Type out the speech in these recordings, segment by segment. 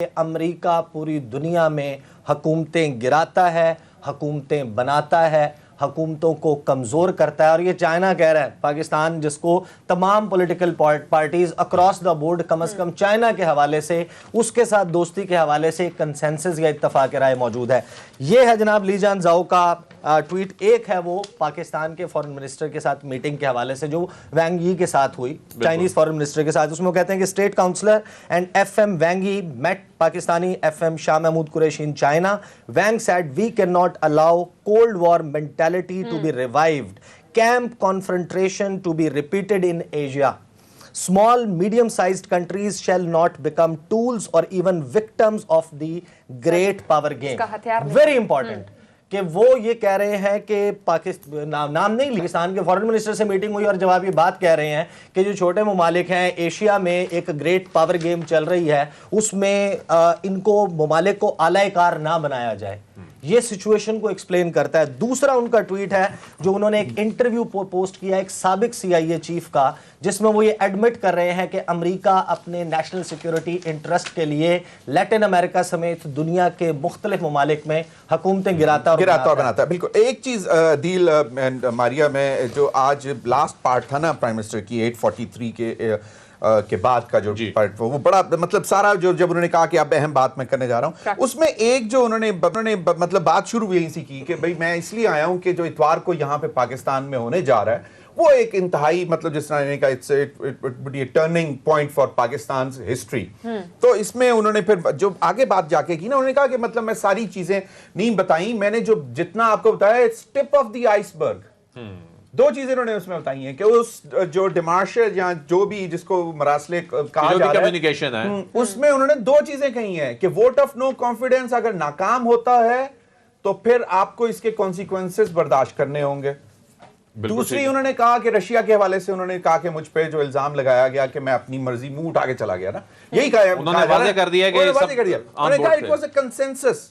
امریکہ پوری دنیا میں حکومتیں گراتا ہے، حکومتیں بناتا ہے، حکومتوں کو کمزور کرتا ہے، اور یہ چائنا کہہ رہا ہے پاکستان جس کو تمام political parties across the board come is come China کے حوالے سے اس کے ساتھ دوستی کے حوالے سے کنسنسس یا اتفاق رائے موجود ہے۔ یہ ہے جناب لی جان زاؤ کا ٹویٹ۔ ایک ہے وہ پاکستان کے فورن منسٹر کے ساتھ میٹنگ کے حوالے سے جو وینگ یی کے ساتھ ہوئی، چائنیز فورن منسٹر کے ساتھ، اس میں وہ کہتے ہیں کہ state councillor and F M Wang Yi met Pakistani FM Shah Mahmood Qureshi in China. Wang said we cannot allow Cold War mentality to be revived, camp confrontation to be repeated in Asia. Small, medium-sized countries shall not become tools or even victims of the great power game. Very important. کہ وہ یہ کہہ رہے ہیں کہ نام نہیں پاکستان کے فورن منسٹر سے میٹنگ ہوئی اور جب آپ یہ بات کہہ رہے ہیں کہ جو چھوٹے ممالک ہیں ایشیا میں ایک گریٹ پاور گیم چل رہی ہے، اس میں ان کو ممالک کو اعلی کار نہ بنایا جائے، یہ سچویشن کو ایکسپلین کرتا ہے۔ دوسرا ان کا ٹویٹ ہے جو انہوں نے ایک انٹرویو پوسٹ کیا ایک سابق CIA چیف کا، جس میں وہ یہ ایڈمٹ کر رہے ہیں کہ امریکہ اپنے نیشنل سیکیورٹی انٹرسٹ کے لیے لیٹن امریکہ سمیت دنیا کے مختلف ممالک میں حکومتیں گراتا اور بناتا ہے۔ بالکل ایک چیز دیل ماریا میں جو آج لاسٹ پارٹ تھا نا پرائم منسٹر کی 843 کے بعد کا جو پارٹ، وہ بڑا مطلب سارا جو جب انہوں نے کہا کہ اب اہم بات میں کرنے جا رہا ہوں، اس میں ایک جو انہوں نے مطلب بات شروع یہیں سے کی کہ بھئی میں اس لیے آیا ہوں کہ جو اتوار کو یہاں پہ پاکستان میں ہونے جا رہا ہے وہ ایک انتہائی مطلب جس طرح نے کہا turning point for Pakistan history. تو اس میں انہوں نے پھر جو آگے بات جا کے کی نا، انہوں نے کہا کہ مطلب میں ساری چیزیں نہیں بتائیں، میں نے جو جتنا آپ کو بتایا it's tip of the iceberg. دو چیزیں انہوں نے اس میں بتائی ہیں کہ اس جو ڈیمارشر یا جو بھی جس کو مراسلے کہا جا رہا ہے اس میں انہوں نے دو چیزیں کہی ہیں کہ ووٹ آف نو کانفیڈنس اگر ناکام ہوتا ہے تو پھر آپ کو اس کے کانسیکوینسز برداشت کرنے ہوں گے۔ دوسری انہوں نے کہا کہ رشیا کے حوالے سے انہوں نے کہا کہ مجھ پہ جو الزام لگایا گیا کہ میں اپنی مرضی منہ اٹھا کے چلا گیا نا، یہی کہا انہوں نے واضح کر دیا کہ انہوں نے کہا اٹ واز اے کنسنسس،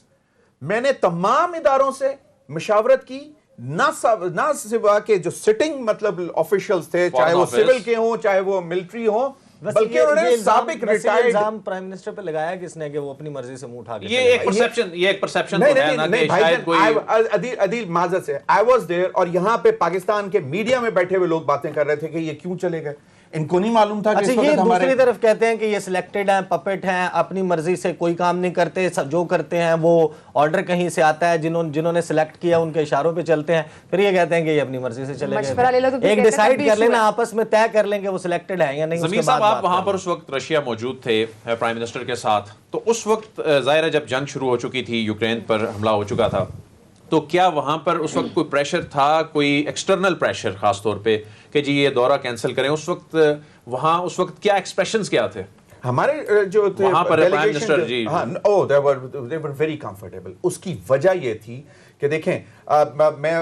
میں نے تمام اداروں سے مشاورت کی، نہ سوا کہ جو سٹنگ مطلب آفیشلز تھے، چاہے وہ سول کے ہوں چاہے وہ ملٹری ہوں، بلکہ انہوں نے سابق ریٹائرڈ الزام پرائم منسٹر پہ لگایا کس نے کہ وہ اپنی مرضی سے منہ اٹھا کے یہ ایک پرسپشن ہے نا کہ شاید کوئی عدیل معذرت سے I was there، اور یہاں پہ پاکستان کے میڈیا میں بیٹھے ہوئے لوگ باتیں کر رہے تھے کہ یہ کیوں چلے گئے، ان کو نہیں معلوم تھا کہ اچھا یہ دوسری طرف کہتے ہیں کہ یہ سلیکٹڈ ہیں، پپٹ ہیں، اپنی مرضی سے کوئی کام نہیں کرتے، جو کرتے ہیں وہ آرڈر کہیں سے آتا ہے، جنہوں نے سلیکٹ کیا ان کے اشاروں پہ چلتے ہیں، پھر یہ کہتے ہیں کہ یہ اپنی مرضی سے چلے گئے۔ ایک ڈیسائیڈ کر لینا آپس میں، طے کر لیں کہ وہ سلیکٹڈ ہیں یا نہیں۔ زمین صاحب آپ وہاں پر اس وقت رشیا موجود تھے پرائم منسٹر کے ساتھ، تو اس وقت ظاہر ہے جب جنگ شروع ہو چکی تھی، یوکرین پر حملہ ہو چکا تھا، تو کیا وہاں پر اس وقت کوئی پریشر تھا، کوئی ایکسٹرنل پریشر خاص طور پہ کہ جی یہ دورہ کینسل کریں؟ اس وقت وہاں اس وقت کیا ایکسپریشنز کیا تھے ہمارے جو تھے وہاں پر پرائم منسٹر؟ جی they were very comfortable۔ اس کی وجہ یہ تھی کہ دیکھیں میں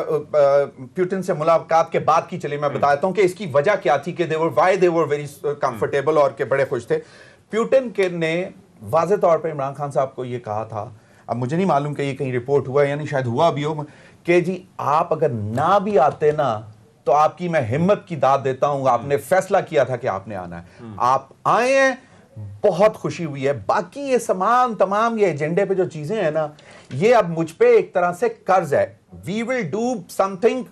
پیوٹن سے ملاقات کے بعد کی چلی میں بتاتا ہوں کہ اس کی وجہ کیا تھی کہ why they were very comfortable اور کہ بڑے خوش تھے۔ پیوٹن نے واضح طور پہ عمران خان صاحب کو یہ کہا تھا، اب مجھے نہیں معلوم کہ یہ کہیں رپورٹ ہوا ہے یعنی شاید ہوا بھی ہو، کہ جی آپ اگر نہ بھی آتے نا تو آپ کی میں ہمت کی داد دیتا ہوں، آپ نے فیصلہ کیا تھا کہ آپ نے آنا ہے، آپ آئے ہیں، بہت خوشی ہوئی ہے۔ باقی یہ تمام یہ ایجنڈے پہ جو چیزیں ہیں نا، یہ اب مجھ پہ ایک طرح سے قرض ہے، we will do something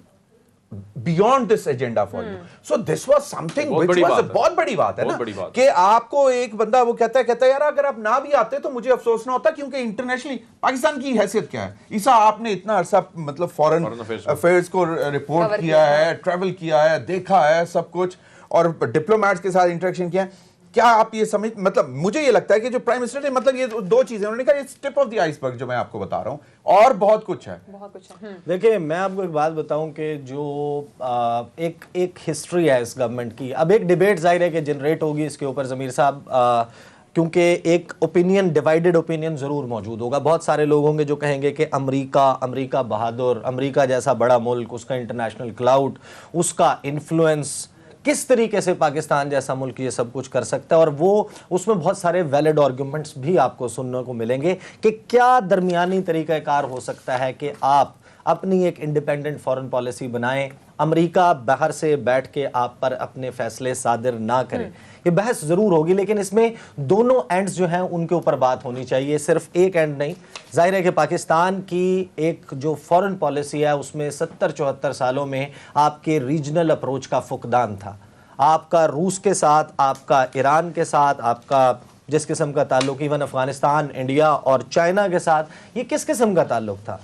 beyond this agenda for you. So this was something which was بہت بڑی بات ہے نا کہ آپ کو ایک بندہ وہ کہتا ہے یار اگر آپ نہ بھی آتے تو مجھے افسوس نہ ہوتا، کیونکہ انٹرنیشنلی پاکستان کی حیثیت کیا ہے؟ عیسیٰ آپ نے اتنا عرصہ مطلب فورن افیئرز کو رپورٹ کیا ہے، ٹریول کیا ہے، دیکھا ہے سب کچھ، اور ڈپلومیٹس کے ساتھ انٹریکشن کیا ہے، کیا آپ یہ سمجھ مطلب مجھے یہ لگتا ہے کہ جو پرائم منسٹر نے مطلب یہ دو چیزیں انہوں نے کہا یہ ٹپ آف دی آئس برگ جو میں آپ کو بتا رہا ہوں، اور بہت کچھ ہے۔ دیکھیں میں آپ کو ایک بات بتاؤں کہ جو ایک ہسٹری ہے اس گورنمنٹ کی، اب ایک ڈیبیٹ ظاہر ہے کہ جنریٹ ہوگی اس کے اوپر ضمیر صاحب، کیونکہ ایک اوپینین ڈیوائیڈڈ اوپینین ضرور موجود ہوگا۔ بہت سارے لوگ ہوں گے جو کہیں گے کہ امریکہ بہادر، امریکہ جیسا بڑا ملک، اس کا انٹرنیشنل کلاؤڈ، اس کا انفلوئنس، کس طریقے سے پاکستان جیسا ملک یہ سب کچھ کر سکتا ہے، اور وہ اس میں بہت سارے ویلڈ آرگومنٹس بھی آپ کو سننے کو ملیں گے کہ کیا درمیانی طریقہ کار ہو سکتا ہے کہ آپ اپنی ایک انڈیپینڈنٹ فورن پالیسی بنائیں امریکہ باہر سے بیٹھ کے آپ پر اپنے فیصلے صادر نہ کرے. یہ بحث ضرور ہوگی, لیکن اس میں دونوں اینڈز جو ہیں ان کے اوپر بات ہونی چاہیے, صرف ایک اینڈ نہیں. ظاہر ہے کہ پاکستان کی ایک جو فورن پالیسی ہے اس میں 70-74 سالوں میں آپ کے ریجنل اپروچ کا فقدان تھا. آپ کا روس کے ساتھ, آپ کا ایران کے ساتھ, آپ کا جس قسم کا تعلق ایون افغانستان, انڈیا اور چائنا کے ساتھ, یہ کس قسم کا تعلق تھا؟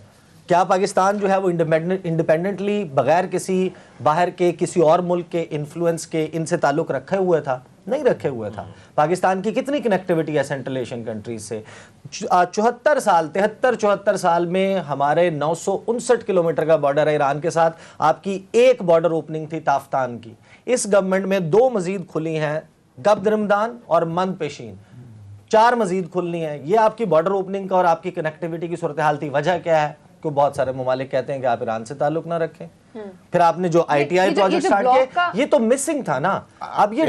کیا پاکستان جو ہے وہ انڈیپینڈنٹلی بغیر کسی باہر کے کسی اور ملک کے انفلوئنس کے ان سے تعلق رکھے ہوئے تھا؟ نہیں رکھے ہوئے تھا. پاکستان کی کتنی کنیکٹیوٹی ہے سینٹرل ایشین کنٹریز سے؟ 73 سال میں ہمارے 959 کلومیٹر کا بارڈر ہے ایران کے ساتھ. آپ کی ایک بارڈر اوپننگ تھی تافتان کی. اس گورنمنٹ میں 2 مزید کھلی ہیں, گبد رمضان اور مند پیشین, 4 مزید کھلنی ہیں. یہ آپ کی بارڈر اوپننگ کا اور آپ کی کنیکٹیوٹی کی صورتحال تھی. وجہ کیا ہے کہ بہت سارے ممالک کہتے ہیں کہ آپ ایران سے تعلق نہ رکھیں. پھر آپ نے جو I T I project start کیا, یہ تو مسنگ تھا نا. اب یہ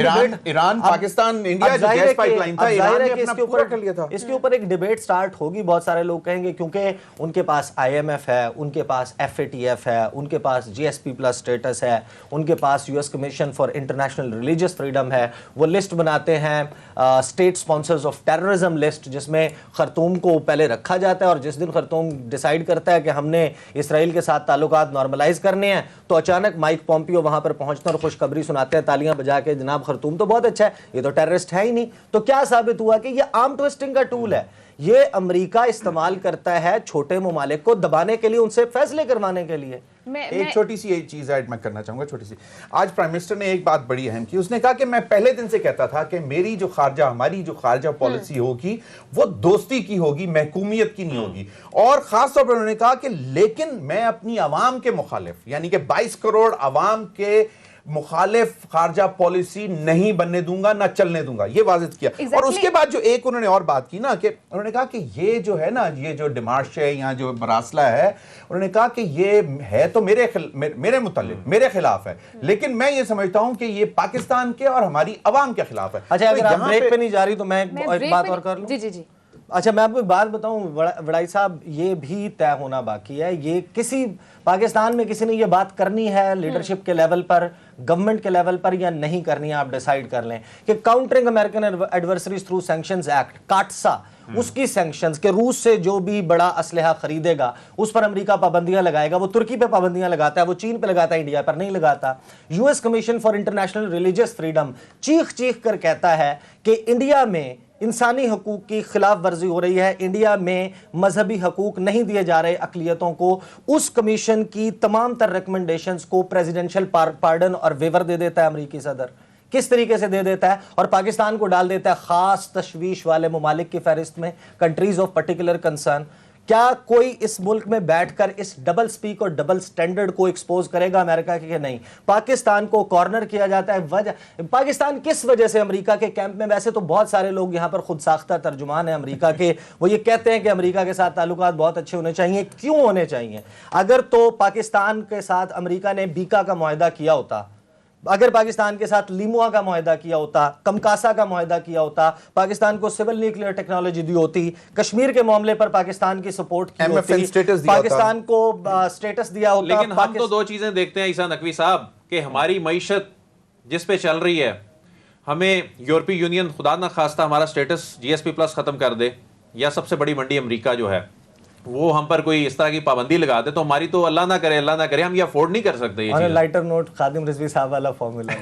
ایران پاکستان انڈیا جو گیس پائپ لائن تھا, ایران نے اپنا پورا کر لیا تھا. اس کے اوپر ایک ڈیبیٹ سٹارٹ ہوگی. بہت سارے لوگ کہیں گے کیونکہ ان کے پاس آئی ایم ایف ہے, ان کے پاس ایف اے ٹی ایف ہے, ان کے پاس G S P plus status ہے, ان کے پاس U S commission for international religious freedom ہے. وہ لسٹ بناتے ہیں state sponsors of terrorism list, جس میں خرطوم کو پہلے رکھا جاتا ہے, اور جس دن خرطوم ڈیسائیڈ کرتا ہے کہ ہم نے اسرائیل کے ساتھ تعلقات نارملائز کرنے ہیں, تو اچانک مائک پومپیو وہاں پر پہنچتے ہیں اور خوشخبری سناتے ہیں تالیاں بجا کے, جناب خرطوم تو بہت اچھا ہے, یہ تو ٹیررسٹ ہے ہی نہیں. تو کیا ثابت ہوا کہ یہ آرم ٹویسٹنگ کا ٹول ہے. یہ امریکہ استعمال کرتا ہے چھوٹے ممالک کو دبانے کے لیے, ان سے فیصلے کروانے کے لیے. ایک چھوٹی سی ایک چیز ایڈ میں کرنا چاہوں گا, چھوٹی سی. آج پرائم منسٹر نے ایک بات بڑی اہم کی. اس نے کہا کہ میں پہلے دن سے کہتا تھا کہ ہماری جو خارجہ پالیسی ہوگی وہ دوستی کی ہوگی, محکومیت کی نہیں ہوگی. اور خاص طور پر انہوں نے کہا کہ لیکن میں اپنی عوام کے مخالف, یعنی کہ 22 کروڑ عوام کے مخالف خارجہ پالیسی نہیں بننے دوں گا, نہ چلنے دوں گا. یہ واضح کیا. اور اس کے بعد جو ایک انہوں نے اور بات کی نا, کہ انہوں نے کہا کہ یہ جو ہے نا, یہ جو ڈیمارش ہے یا جو مراسلہ ہے, انہوں نے کہا کہ یہ ہے تو میرے متعلق میرے خلاف ہے, لیکن میں یہ سمجھتا ہوں کہ یہ پاکستان کے اور ہماری عوام کے خلاف ہے. اچھا, اگر آپ بریک پہ نہیں جا رہی تو میں ایک بات اور کر لوں. جی جی جی. اچھا, میں آپ کو ایک بات بتاؤں وڈائی صاحب, یہ بھی طے ہونا باقی ہے. یہ کسی پاکستان میں کسی نے یہ بات کرنی ہے لیڈرشپ کے لیول پر, گورنمنٹ کے لیول پر, یا نہیں کرنی ہے, آپ ڈیسائیڈ کر لیں کہ countering American adversaries through sanctions act, CAATSA, اس کی سینکشنز کہ روس سے جو بھی بڑا اسلحہ خریدے گا اس پر امریکہ پابندیاں لگائے گا. وہ ترکی پہ پابندیاں لگاتا ہے, وہ چین پہ لگاتا ہے, انڈیا پر نہیں لگاتا. You S commission for international religious freedom چیخ چیخ کر کہتا ہے کہ انڈیا میں انسانی حقوق کی خلاف ورزی ہو رہی ہے, انڈیا میں مذہبی حقوق نہیں دیے جا رہے اقلیتوں کو. اس کمیشن کی تمام تر ریکمنڈیشنز کو پریزیڈنشل پارڈن اور ویور دے دیتا ہے امریکی صدر. کس طریقے سے دے دیتا ہے, اور پاکستان کو ڈال دیتا ہے خاص تشویش والے ممالک کی فہرست میں, کنٹریز آف پرٹیکولر کنسرن. کیا کوئی اس ملک میں بیٹھ کر اس ڈبل سپیک اور ڈبل سٹینڈرڈ کو ایکسپوز کرے گا امریکہ کے کہ نہیں؟ پاکستان کو کارنر کیا جاتا ہے. وجہ پاکستان کس وجہ سے امریکہ کے کیمپ میں, ویسے تو بہت سارے لوگ یہاں پر خود ساختہ ترجمان ہیں امریکہ کے, وہ یہ کہتے ہیں کہ امریکہ کے ساتھ تعلقات بہت اچھے ہونے چاہیے. کیوں ہونے چاہیے؟ اگر تو پاکستان کے ساتھ امریکہ نے بیکا کا معاہدہ کیا ہوتا, اگر پاکستان کے ساتھ لیموا کا معاہدہ کیا ہوتا, کمکاسا کا معاہدہ کیا ہوتا, پاکستان کو سول نیوکلیئر ٹیکنالوجی دی ہوتی, کشمیر کے معاملے پر پاکستان کی سپورٹ کی ہوتی, پاکستان کو سٹیٹس دیا ہوتا. لیکن ہم تو 2 چیزیں دیکھتے ہیں عیسیٰ نقوی صاحب, کہ ہماری معیشت جس پہ چل رہی ہے, ہمیں یورپی یونین خدا نہ خواستہ ہمارا سٹیٹس جی ایس پی پلس ختم کر دے, یا سب سے بڑی منڈی امریکہ جو ہے وہ ہم پر کوئی اس طرح کی پابندی لگا دے, تو ہماری تو اللہ نہ کرے ہم یہ افورڈ نہیں کر سکتے. یہ لائٹر نوٹ خادم رضوی صاحب والا فارمولا.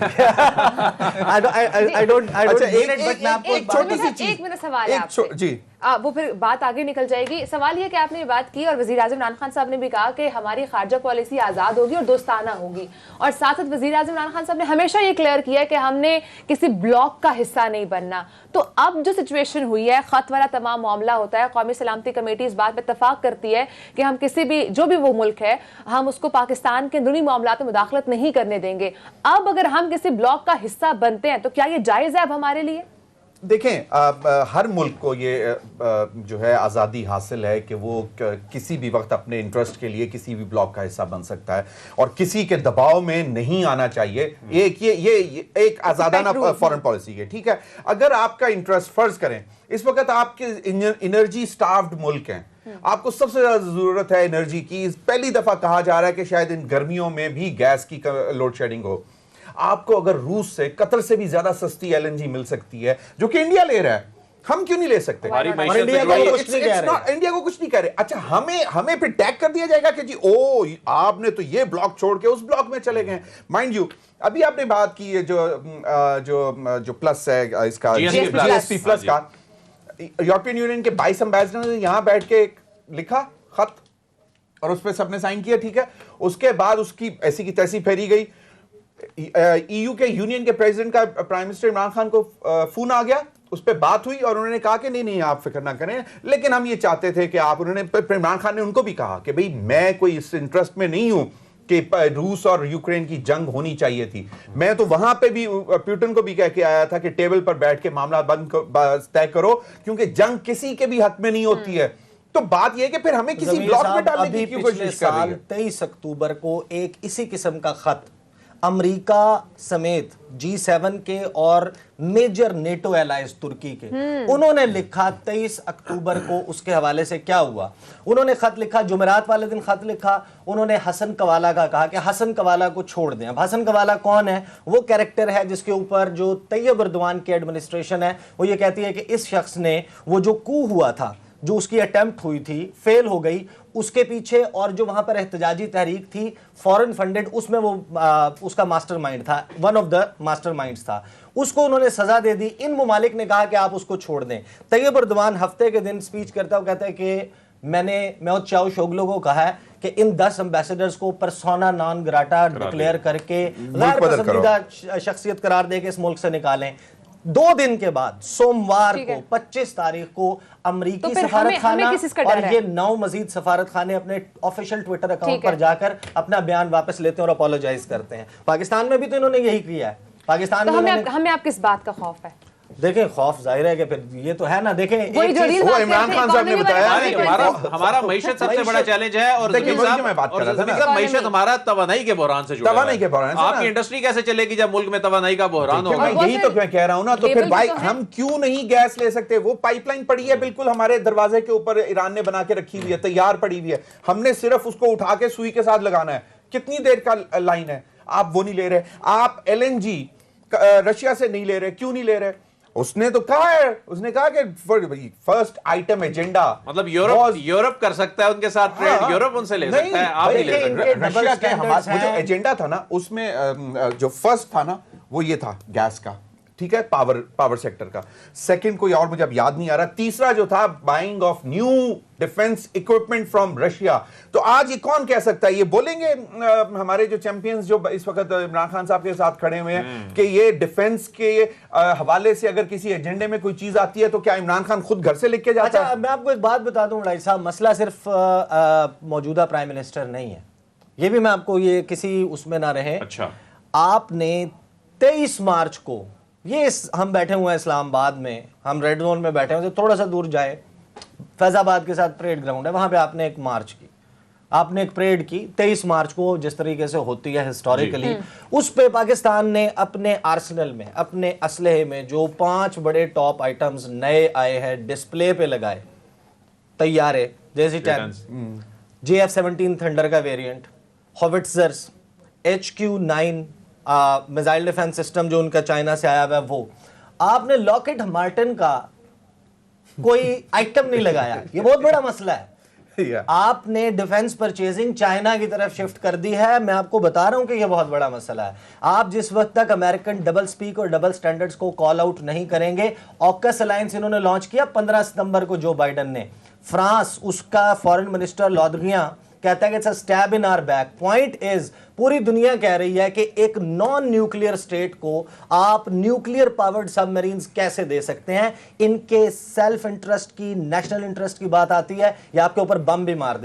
ایک منٹ سوال ہے آپ سے. جی, وہ پھر بات آگے نکل جائے گی. سوال یہ کہ آپ نے یہ بات کی, اور وزیر اعظم عمران خان صاحب نے بھی کہا کہ ہماری خارجہ پالیسی آزاد ہوگی اور دوستانہ ہوگی, اور ساتھ وزیر اعظم عمران خان صاحب نے ہمیشہ یہ کلیئر کیا ہے کہ ہم نے کسی بلاک کا حصہ نہیں بننا. تو اب جو سچویشن ہوئی ہے, خط والا تمام معاملہ ہوتا ہے, قومی سلامتی کمیٹی اس بات پہ اتفاق کرتی ہے کہ ہم کسی بھی جو بھی وہ ملک ہے, ہم اس کو پاکستان کے اندرونی معاملات میں مداخلت نہیں کرنے دیں گے. اب اگر ہم کسی بلاک کا حصہ بنتے ہیں تو کیا یہ جائز ہے اب ہمارے لیے؟ دیکھیں ہر ملک کو یہ جو ہے آزادی حاصل ہے کہ وہ کسی بھی وقت اپنے انٹرسٹ کے لیے کسی بھی بلاک کا حصہ بن سکتا ہے اور کسی کے دباؤ میں نہیں آنا چاہیے. یہ ایک آزادانہ فارن پالیسی ہے. ٹھیک ہے, اگر آپ کا انٹرسٹ, فرض کریں اس وقت آپ کے انرجی سٹارفڈ ملک ہیں, آپ کو سب سے زیادہ ضرورت ہے انرجی کی, پہلی دفعہ کہا جا رہا ہے کہ شاید ان گرمیوں میں بھی گیس کی لوڈ شیڈنگ ہو. آپ کو اگر روس سے, قطر سے بھی زیادہ سستی ایل این جی مل سکتی ہے جو کہ انڈیا لے رہا ہے, ہم کیوں نہیں لے سکتے؟ انڈیا کو کچھ نہیں کہہ رہے. اچھا ہمیں پھر ٹیگ کر دیا جائے گا کہ جی او آپ نے تو یہ بلاک چھوڑ کے اس بلاک میں چلے گئے. مائنڈ یو ابھی آپ نے بات کی ہے جو پلس ہے اس کا جی ایس پی پلس کا, یورپین یونین کے 22 امبیسڈر نے یہاں بیٹھ کے لکھا خط اور اس پہ سب نے سائن کیا. ٹھیک ہے, اس کے بعد اس کی ایسی کی تیسی پھیری گئی. ای یو کے یونین کے پریزیڈنٹ کا پرائم منسٹر عمران خان کو فون آ گیا, اس پہ بات ہوئی اور انہوں نے کہا کہ نہیں آپ فکر نہ کریں, لیکن ہم یہ چاہتے تھے کہ آپ, انہوں نے عمران خان نے ان کو بھی کہا کہ بھئی میں کوئی اس انٹرسٹ میں نہیں ہوں کہ روس اور یوکرین کی جنگ ہونی چاہیے تھی. میں تو وہاں پہ بھی پیوٹن کو بھی کہہ کے آیا تھا کہ ٹیبل پر بیٹھ کے معاملات طے کرو, کیونکہ جنگ کسی کے بھی حق میں نہیں ہوتی ہے. تو بات یہ ہے کہ پھر ہمیں کسی بلاک میں ڈالنے کی کوشش کر رہی ہے. 23 اکتوبر کو ایک اسی قسم کا خط امریکہ سمیت G7 کے اور میجر نیٹو ایلائز ترکی کے, انہوں نے لکھا 23 اکتوبر کو. اس کے حوالے سے کیا ہوا, انہوں نے خط لکھا, جمعرات والے دن خط لکھا, انہوں نے حسن کوالا کا کہا کہ حسن کوالا کو چھوڑ دیں. اب حسن کوالا کون ہے؟ وہ کیریکٹر ہے جس کے اوپر جو طیب اردوان کی ایڈمنسٹریشن ہے وہ یہ کہتی ہے کہ اس شخص نے وہ جو کو ہوا تھا, جو اس کی اٹیمپٹ ہوئی تھی, فیل ہو گئی, اس کے پیچھے اور جو وہاں پر احتجاجی تحریک تھی فورن فنڈڈ, اس میں وہ اس کا ماسٹر مائنڈ تھا, one of the master minds تھا. اس کو انہوں نے سزا دے دی. ان ممالک نے کہا کہ آپ اس کو چھوڑ دیں. طیب اردوان ہفتے کے دن سپیچ کرتا ہے, وہ کہتا ہے کہ میں چاؤ شوگلو کو کہا ہے کہ ان 10 امبیسڈرز کو پرسونا نان گراٹا ڈکلیئر کر کے غیر پسندیدہ شخصیت قرار دے کے اس ملک سے نکالیں. 2 دن کے بعد سوموار کو 25 تاریخ کو امریکی سفارت خانہ اور یہ 9 مزید سفارت خانے اپنے آفیشیل ٹویٹر اکاؤنٹ پر جا کر اپنا بیان واپس لیتے ہیں اور اپولوجائز کرتے ہیں. پاکستان میں بھی تو انہوں نے یہی کیا ہے. پاکستان میں ہمیں آپ کس بات کا خوف ہے؟ دیکھیں خوف ظاہر ہے کہ پھر یہ تو ہے نا, دیکھیں وہ عمران خان صاحب نے بتایا ہمارا معیشت سب سے بڑا چیلنج ہے, اور میں بات کر رہا تھا معیشت ہمارا توانائی کے بحران سے جڑا ہے. آپ کی انڈسٹری کیسے چلے گی جب ملک میں توانائی کا بحران ہوگا؟ یہی تو میں کہہ رہا ہوں نا. تو پھر بھائی ہم کیوں نہیں گیس لے سکتے؟ وہ پائپ لائن پڑی ہے بالکل ہمارے دروازے کے اوپر, ایران نے بنا کے رکھی ہوئی ہے, تیار پڑی ہوئی ہے, ہم نے صرف اس کو اٹھا کے سوئی کے ساتھ لگانا ہے. کتنی دیر کا لائن ہے, آپ وہ نہیں لے رہے. آپ ایل این جی رشیا سے نہیں لے رہے, کیوں نہیں لے رہے؟ اس نے تو کہا ہے, اس نے کہا کہ فرسٹ آئٹم ایجنڈا, مطلب یورپ کر سکتا ہے ان کے ساتھ ٹریڈ, یورپ ان سے لے سکتا ہے, آپ نہیں لے سکتے. رشیا کے ہمارا جو ایجنڈا تھا نا, اس میں جو فرسٹ تھا نا وہ یہ تھا گیس کا, ٹھیک ہے, پاور سیکٹر کا. سیکنڈ کوئی اور مجھے اب یاد نہیں آ رہا. تیسرا جو تھا buying of new defence equipment from Russia. تو آج یہ کون کہہ سکتا ہے, یہ بولیں گے ہمارے جو چیمپئنز جو اس وقت عمران خان صاحب کے ساتھ کھڑے ہوئے ہیں کہ یہ ڈیفنس کے حوالے سے اگر کسی ایجنڈے میں کوئی چیز آتی ہے تو کیا عمران خان خود گھر سے لکھ کے جاتا ہے؟ اچھا میں آپ کو ایک بات بتا دوں بڑائی صاحب, مسئلہ صرف موجودہ پرائم منسٹر نہیں ہے, یہ بھی میں آپ کو یہ کسی اس میں نہ رہے. اچھا آپ نے 23 مارچ کو, یہ ہم بیٹھے ہوئے ہیں اسلام آباد میں, ہم ریڈ زون میں بیٹھے ہوئے, تھوڑا سا دور جائے فیض آباد کے ساتھ پریڈ گراؤنڈ ہے, وہاں پہ آپ نے ایک مارچ کی, آپ نے ایک پریڈ کی 23 مارچ کو, جس طریقے سے ہوتی ہے ہسٹوریکلی. اس پہ پاکستان نے اپنے آرسنل میں, اپنے اسلحے میں جو 5 بڑے ٹاپ آئٹمز نئے آئے ہیں ڈسپلے پہ لگائے. طیارے جیسے JF-17 تھنڈر کا variant, howitzers, HQ-9 missile defence system جو ان کا چائنا سے آیا ہوا ہے, وہ آپ نے لاکہیڈ مارٹن کا کوئی آئٹم نہیں لگایا. یہ بہت بڑا مسئلہ ہے. آپ نے ڈیفنس پرچیزنگ چائنا کی طرف شفٹ کر دی ہے. میں آپ کو بتا رہا ہوں کہ یہ بہت بڑا مسئلہ ہے. آپ جس وقت تک امریکن ڈبل سپیک اور ڈبل سٹینڈرڈز کو کال آؤٹ نہیں کریں گے, آکس الائنس انہوں نے لانچ کیا 15 ستمبر کو جو بائیڈن نے. فرانس, اس کا فارن منسٹر لودگیاں کہتا ہے کہ it's a stab in our back. Point is, پوری دنیا کہہ رہی ہے کہ ایک نان نیوکلیئر اسٹیٹ کو آپ نیوکلیئر پاورڈ سب میرینز کیسے دے سکتے ہیں. ان کے سیلف انٹرسٹ کی, نیشنل انٹرسٹ کی بات آتی ہے, یا آپ کے اوپر بم بھی مار دے